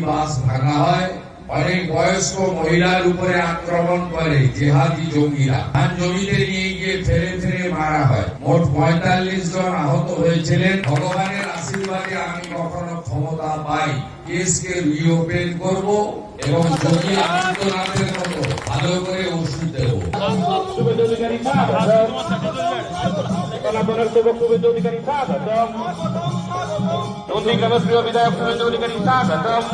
বাস ভাঙা হয়, অনেক বয়স্ক মহিলার উপরে আক্রমণ করে জেহাদি জঙ্গিরা। ধান জমিতে নিয়ে গিয়ে ফেলে ফেলে মারা হয়। মোট ৪৫ জন আহত হয়েছিলেন। ভগবানের আশীর্বাদে আমি কখনো ক্ষমতা পাই, কেসকে রিওপেন করব এবং যোগী আদিত্যনাথের মতো ভালো করে ওষুধ দেব। নন্দীগ্রামের প্রিয় বিধায়ক শুভেন্দু অধিকারী স্বাগতম।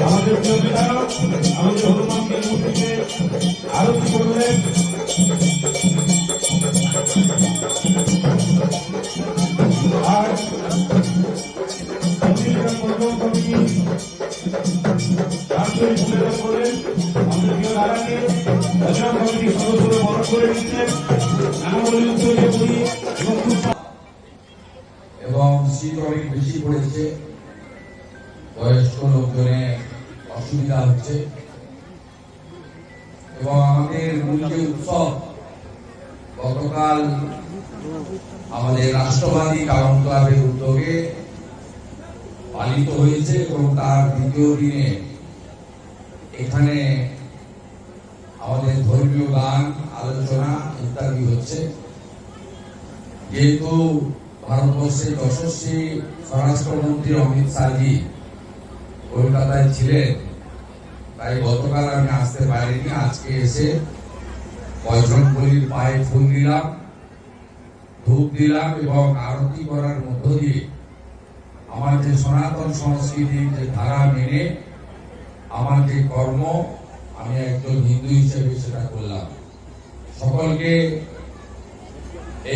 আমাদের প্রিয় বিধায়ক আমাদের হনুমানকে মূর্তিতে আরতি করলেন। আর কমিটি আন্তরিক ভূমিকা করলেন। আমাদের প্রিয় দাদাকে অধিনায়ক কমিটির সদস্যরা বরণ করে নিচ্ছেন। নানাবলী উত্তরে বলি এবং শীত অনেক বেশি পড়েছে, বয়স্ক লোকজনের অসুবিধা হচ্ছে এবং আমাদের মূল যে উৎসব গতকাল আমাদের রাষ্ট্রবাদী টাউন ক্লাবের উদ্যোগে পালিত হয়েছে এবং তার দ্বিতীয় দিনে এখানে আমাদের ধর্মীয় গান, আলোচনা ইত্যাদি হচ্ছে। যেহেতু ভারতবর্ষের যশস্বী স্বরাষ্ট্রমন্ত্রী অমিত শাহজি কলকাতায় ছিলেন, তাই গতকাল আমি আসতে পারিনি। আজকে এসে বজরংবলীর পায়ে ফুল দিলাম, ধূপ দিলাম এবং আরতি করার মধ্য দিয়ে আমার যে সনাতন সংস্কৃতির যে ধারা মেনে আমার যে কর্ম, আমি একজন হিন্দু হিসেবে সেটা করলাম। সকলকে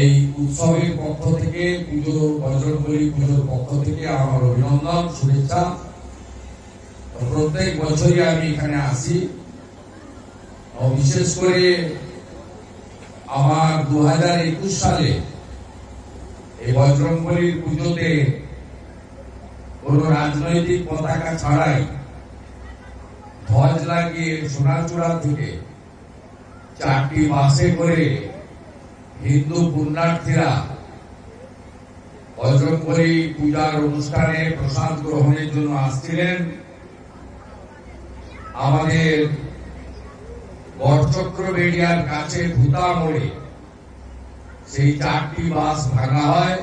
এই উৎসবের পক্ষ থেকে, পুজো বজরংবলী পুজোর পক্ষ থেকে আমার অভিনন্দন, শুভেচ্ছা। প্রত্যেক বছরই আমি এখানে আসি, বিশেষ করে আমার 2021 সালে এই বজরংবলীর পুজোতে কোন রাজনৈতিক পতাকা ছাড়াই ধ্বজ লাগিয়ে সোনাচূড়া থেকে 4টি বাসে করে হিন্দু পুণ্যার্থীরা বজরংবলী পূজার অনুষ্ঠানে প্রসাদ গ্রহণের জন্য আসছিলেন। আমাদের গড়চক্রবেড়িয়ার কাছে ভূতা মোড়ে সেই 4টি বাস ভাঙা হয়,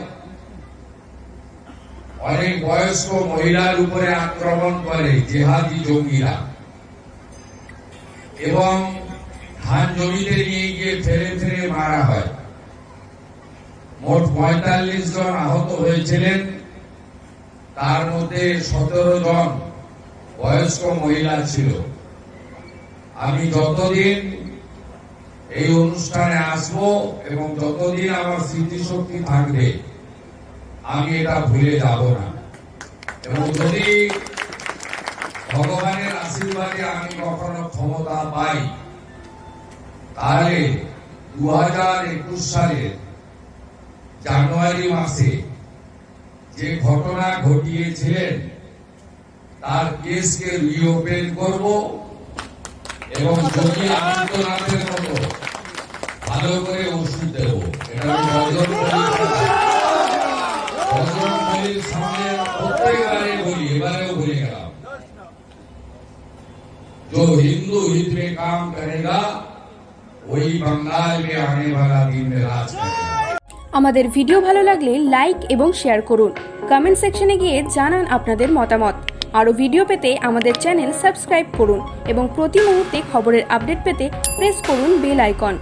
অনেক বয়স্ক মহিলার উপরে আক্রমণ করে জেহাদি জঙ্গিরা এবং ধান জমিতে নিয়ে গিয়ে ফেলে ফেলে মারা হয়। মোট ৪৫ জন আহত হয়েছিলেন, তার মধ্যে 17 জন বয়স্ক মহিলা ছিল। আমি যতদিন এই অনুষ্ঠানে আসব এবং যতদিন আমার স্মৃতিশক্তি থাকবে আমি এটা ভুলে যাব না। এবং যদি ভগবানের আশীর্বাদে আমি কখনো ক্ষমতা পাই, তাহলে 2021 সালের জানুয়ারি মাসে যে ঘটনা ঘটিয়েছিলেন তার কেসকে রিওপেন করব এবং যোগী আদিত্যনাথের মতো ভালো করে ওষুধ দেব। এটা বজরংবলীর সামনে প্রত্যেকবারে বলি, এবারেও বলে গেলাম, जो हिंदू हित में काम करेगा वही बंगाल में आने वाला दिन में राज करेगा। আমাদের ভিডিও ভালো লাগলে লাইক এবং শেয়ার করুন। কমেন্ট সেকশনে গিয়ে জানান আপনাদের মতামত। আরও ভিডিও পেতে আমাদের চ্যানেল সাবস্ক্রাইব করুন এবং প্রতি মুহূর্তে খবরের আপডেট পেতে প্রেস করুন বেল আইকন।